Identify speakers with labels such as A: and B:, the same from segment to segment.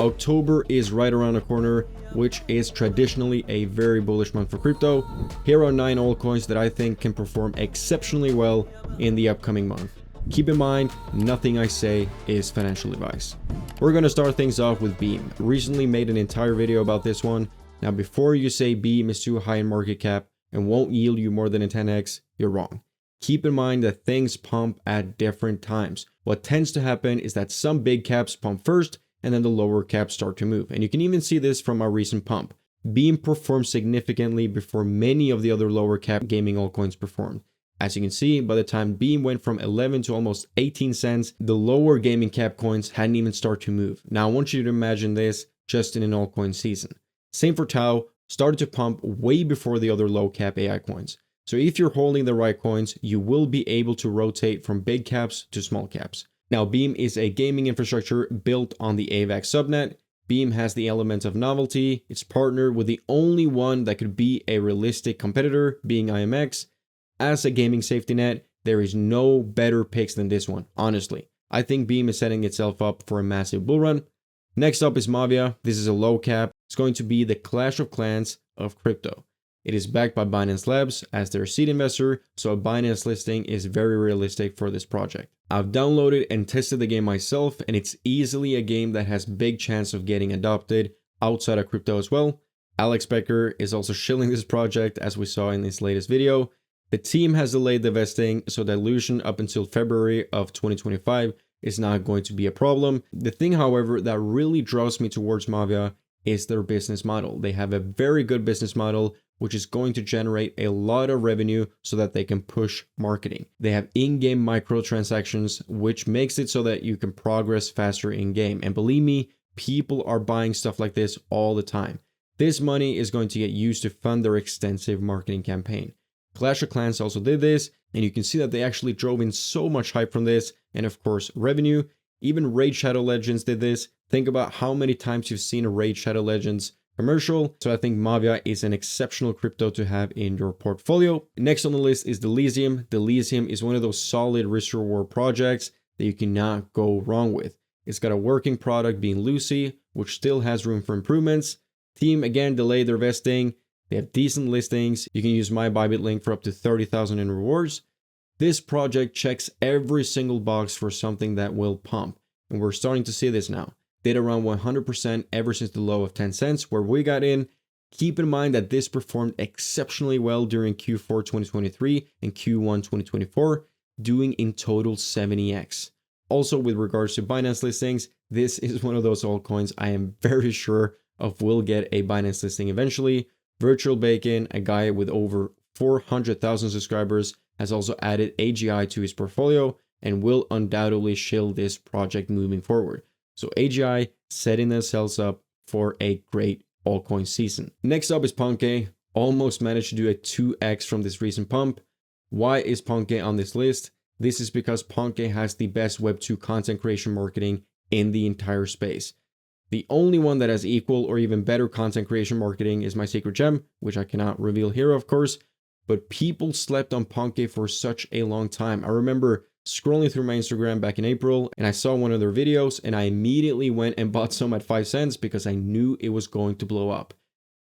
A: October is right around the corner, which is traditionally a very bullish month for crypto. Here are 9 altcoins that I think can perform exceptionally well in the upcoming month. Keep in mind, nothing I say is financial advice. We're going to start things off with Beam. Recently made an entire video about this one. Now, before you say Beam is too high in market cap and won't yield you more than a 10x, you're wrong. Keep in mind that things pump at different times. What tends to happen is that some big caps pump first, and then the lower caps start to move. And you can even see this from our recent pump. Beam performed significantly before many of the other lower cap gaming altcoins performed. As you can see, by the time Beam went from 11 to almost 18 cents, the lower gaming cap coins hadn't even started to move. Now I want you to imagine this just in an altcoin season. Same for Tau, started to pump way before the other low cap AI coins. So if you're holding the right coins, you will be able to rotate from big caps to small caps. Now, Beam is a gaming infrastructure built on the AVAX subnet. Beam has the element of novelty. It's partnered with the only one that could be a realistic competitor, being IMX. As a gaming safety net, there is no better picks than this one, honestly. I think Beam is setting itself up for a massive bull run. Next up is Mavia. This is a low cap. It's going to be the Clash of Clans of crypto. It is backed by Binance Labs as their seed investor, so a Binance listing is very realistic for this project. I've downloaded and tested the game myself, and it's easily a game that has big chance of getting adopted outside of crypto as well. Alex Becker is also shilling this project, as we saw in this latest video. The team has delayed the vesting, so dilution up until February of 2025 is not going to be a problem. The thing, however, that really draws me towards Mavia is their business model. They have a very good business model, which is going to generate a lot of revenue so that they can push marketing. They have in-game microtransactions, which makes it so that you can progress faster in-game. And believe me, people are buying stuff like this all the time. This money is going to get used to fund their extensive marketing campaign. Clash of Clans also did this, and you can see that they actually drove in so much hype from this, and of course, revenue. Even Raid Shadow Legends did this. Think about how many times you've seen a Raid Shadow Legends commercial. So I think Mavia is an exceptional crypto to have in your portfolio. Next on the list is Delium. Delium is one of those solid risk reward projects that you cannot go wrong with. It's got a working product being Lucy, which still has room for improvements. Team again delayed their vesting. They have decent listings. You can use my Bybit link for up to 30,000 in rewards. This project checks every single box for something that will pump, and we're starting to see this now. Did around 100% ever since the low of 10 cents where we got in. Keep in mind that this performed exceptionally well during Q4 2023 and Q1 2024, doing in total 70x. Also, with regards to Binance listings, this is one of those altcoins I am very sure of will get a Binance listing eventually. Virtual Bacon, a guy with over 400,000 subscribers, has also added AGI to his portfolio and will undoubtedly shield this project moving forward. So AGI setting themselves up for a great altcoin season. Next up is Ponke. Almost managed to do a 2x from this recent pump. Why is Ponke on this list? This is because Ponke has the best Web2 content creation marketing in the entire space. The only one that has equal or even better content creation marketing is my secret gem, which I cannot reveal here, of course. But people slept on Ponke for such a long time. I remember scrolling through my Instagram back in April and I saw one of their videos and I immediately went and bought some at 5 cents because I knew it was going to blow up.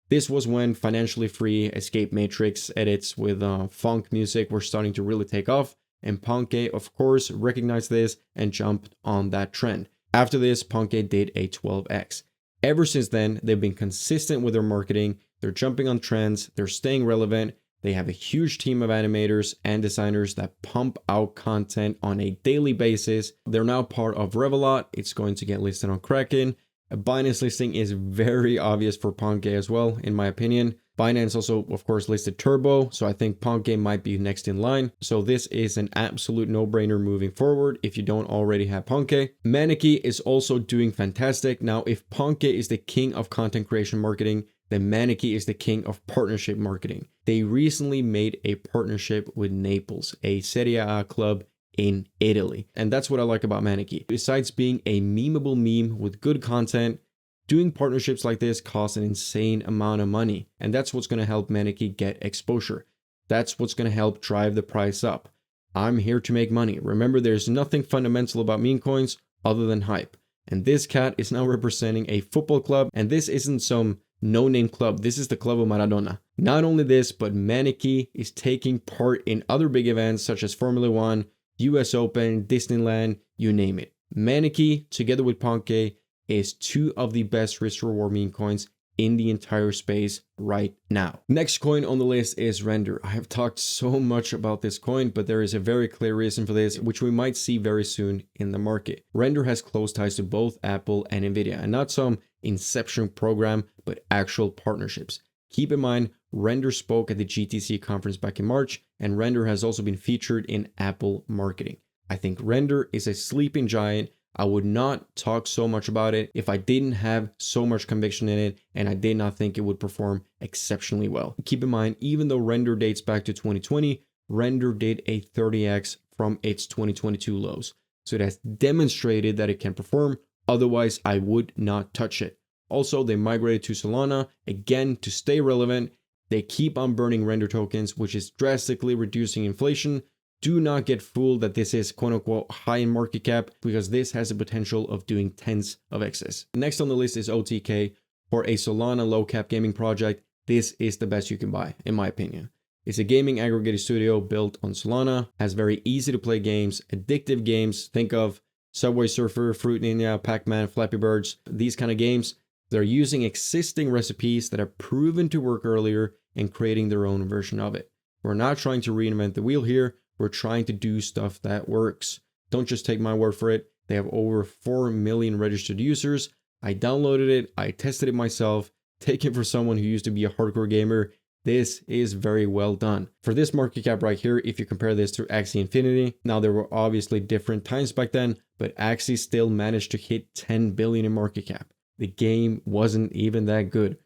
A: This was when financially free escape matrix edits with funk music were starting to really take off, and Ponke of course recognized this and jumped on that trend. After this, Ponke did a 12x. Ever since then, they've been consistent with their marketing. They're jumping on trends, they're staying relevant. They have a huge team of animators and designers that pump out content on a daily basis. They're now part of Revelot. It's going to get listed on Kraken. A Binance listing is very obvious for Ponke as well, in my opinion. Binance also, of course, listed Turbo, so I think Ponke might be next in line. So this is an absolute no-brainer moving forward if you don't already have Ponke. Maneki is also doing fantastic. Now, if Ponke is the king of content creation marketing, then Maneki is the king of partnership marketing. They recently made a partnership with Naples, a Serie A club in Italy. And that's what I like about Maneki. Besides being a memeable meme with good content, doing partnerships like this costs an insane amount of money. And that's what's going to help Maneki get exposure. That's what's going to help drive the price up. I'm here to make money. Remember, there's nothing fundamental about meme coins other than hype. And this cat is now representing a football club, and this isn't some no-name club. This is the club of Maradona. Not only this, but Maneki is taking part in other big events such as Formula 1, US Open, Disneyland, you name it. Maneki, together with Ponke, is two of the best risk-reward meme coins in the entire space right now. Next coin on the list is Render. I have talked so much about this coin, but there is a very clear reason for this, which we might see very soon in the market. Render has close ties to both Apple and Nvidia, and not some inception program, but actual partnerships. Keep in mind, Render spoke at the GTC conference back in March, and Render has also been featured in Apple marketing. I think Render is a sleeping giant. I would not talk so much about it if I didn't have so much conviction in it and I did not think it would perform exceptionally well. Keep in mind, even though Render dates back to 2020, Render did a 30x from its 2022 lows. So it has demonstrated that it can perform. Otherwise, I would not touch it. Also, they migrated to Solana, again, to stay relevant. They keep on burning Render tokens, which is drastically reducing inflation. Do not get fooled that this is quote unquote high in market cap, because this has the potential of doing tens of X's. Next on the list is OTK. For a Solana low cap gaming project, this is the best you can buy, in my opinion. It's a gaming aggregator studio built on Solana, has very easy to play games, addictive games. Think of Subway Surfer, Fruit Ninja, Pac-Man, Flappy Birds, these kind of games. They're using existing recipes that have proven to work earlier and creating their own version of it. We're not trying to reinvent the wheel here. We're trying to do stuff that works. Don't just take my word for it. They have over 4 million registered users. I downloaded it. I tested it myself. Take it for someone who used to be a hardcore gamer. This is very well done. For this market cap right here, if you compare this to Axie Infinity, now there were obviously different times back then, but Axie still managed to hit 10 billion in market cap. The game wasn't even that good.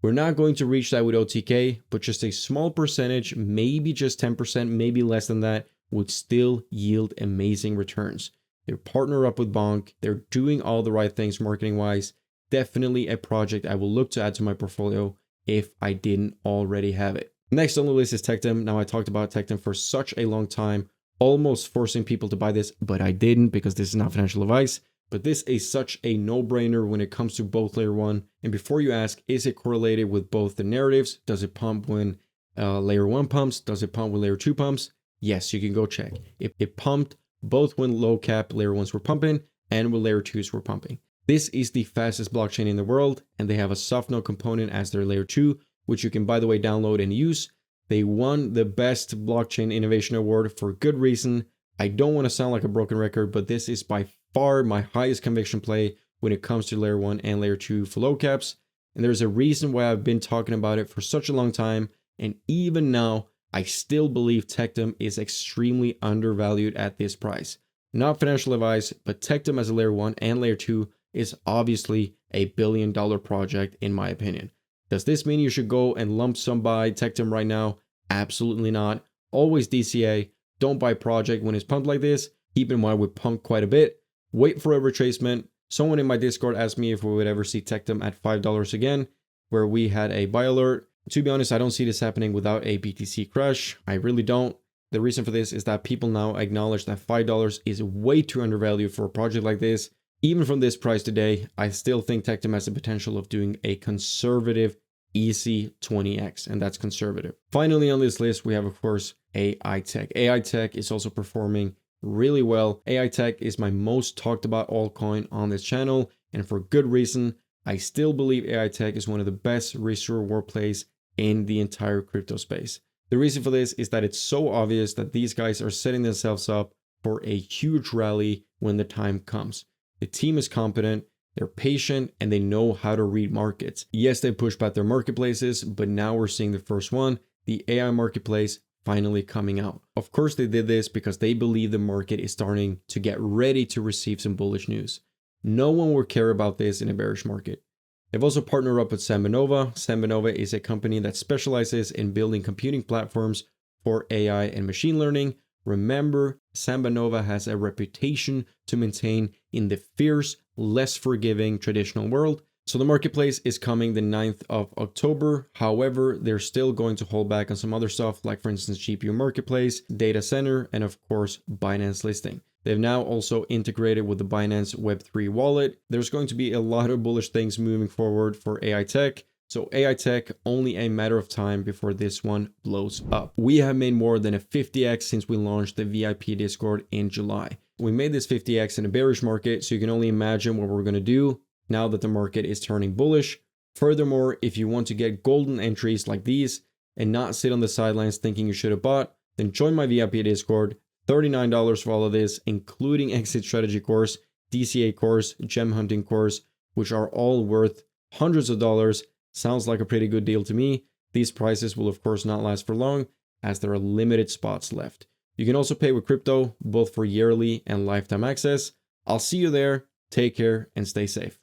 A: We're not going to reach that with OTK, but just a small percentage, maybe just 10%, maybe less than that, would still yield amazing returns. They're partnered up with Bonk. They're doing all the right things marketing-wise. Definitely a project I will look to add to my portfolio if I didn't already have it. Next on the list is Tchm. Now, I talked about Tchm for such a long time, almost forcing people to buy this, but I didn't because this is not financial advice. But this is such a no-brainer when it comes to both layer 1. And before you ask, is it correlated with both the narratives? Does it pump when layer 1 pumps? Does it pump when layer 2 pumps? Yes, you can go check. It pumped both when low cap layer 1s were pumping and when layer 2s were pumping. This is the fastest blockchain in the world, and they have a soft node component as their layer 2, which you can, by the way, download and use. They won the best blockchain innovation award for good reason. I don't want to sound like a broken record, but this is by far my highest conviction play when it comes to layer 1 and layer 2 for low caps. And there's a reason why I've been talking about it for such a long time. And even now, I still believe Tchm is extremely undervalued at this price. Not financial advice, but Tchm as a layer 1 and layer 2 is obviously a billion-dollar project in my opinion. Does this mean you should go and lump sum buy Tchm right now? Absolutely not. Always DCA. Don't buy project when it's pumped like this. Keep in mind we pumped quite a bit. Wait for a retracement. Someone in my Discord asked me if we would ever see Tchm at $5 again, where we had a buy alert. To be honest, I don't see this happening without a BTC crash. I really don't. The reason for this is that people now acknowledge that $5 is way too undervalued for a project like this. Even from this price today, I still think Tchm has the potential of doing a conservative, easy 20x, and that's conservative. Finally on this list, we have, of course, AITECH. AITECH is also performing really well. AITECH is my most talked about altcoin on this channel, and for good reason. I still believe AITECH is one of the best risk reward plays in the entire crypto space. The reason for this is that it's so obvious that these guys are setting themselves up for a huge rally when the time comes. The team is competent, they're patient, and they know how to read markets. Yes, they pushed back their marketplaces, but now we're seeing the first one, the AI marketplace, finally coming out. Of course, they did this because they believe the market is starting to get ready to receive some bullish news. No one will care about this in a bearish market. They've also partnered up with Sambanova. Sambanova is a company that specializes in building computing platforms for AI and machine learning. Remember, Sambanova has a reputation to maintain in the fierce, less forgiving traditional world. So the marketplace is coming the 9th of October. However, they're still going to hold back on some other stuff, like for instance, GPU marketplace, data center, and of course, Binance listing. They've now also integrated with the Binance Web3 wallet. There's going to be a lot of bullish things moving forward for AITECH. So AITECH, only a matter of time before this one blows up. We have made more than a 50x since we launched the VIP Discord in July. We made this 50x in a bearish market, so you can only imagine what we're going to do now that the market is turning bullish. Furthermore, if you want to get golden entries like these and not sit on the sidelines thinking you should have bought, then join my VIP Discord. $39 for all of this, including exit strategy course, DCA course, gem hunting course, which are all worth hundreds of dollars. Sounds like a pretty good deal to me. These prices will of course not last for long, as there are limited spots left. You can also pay with crypto, both for yearly and lifetime access. I'll see you there. Take care and stay safe.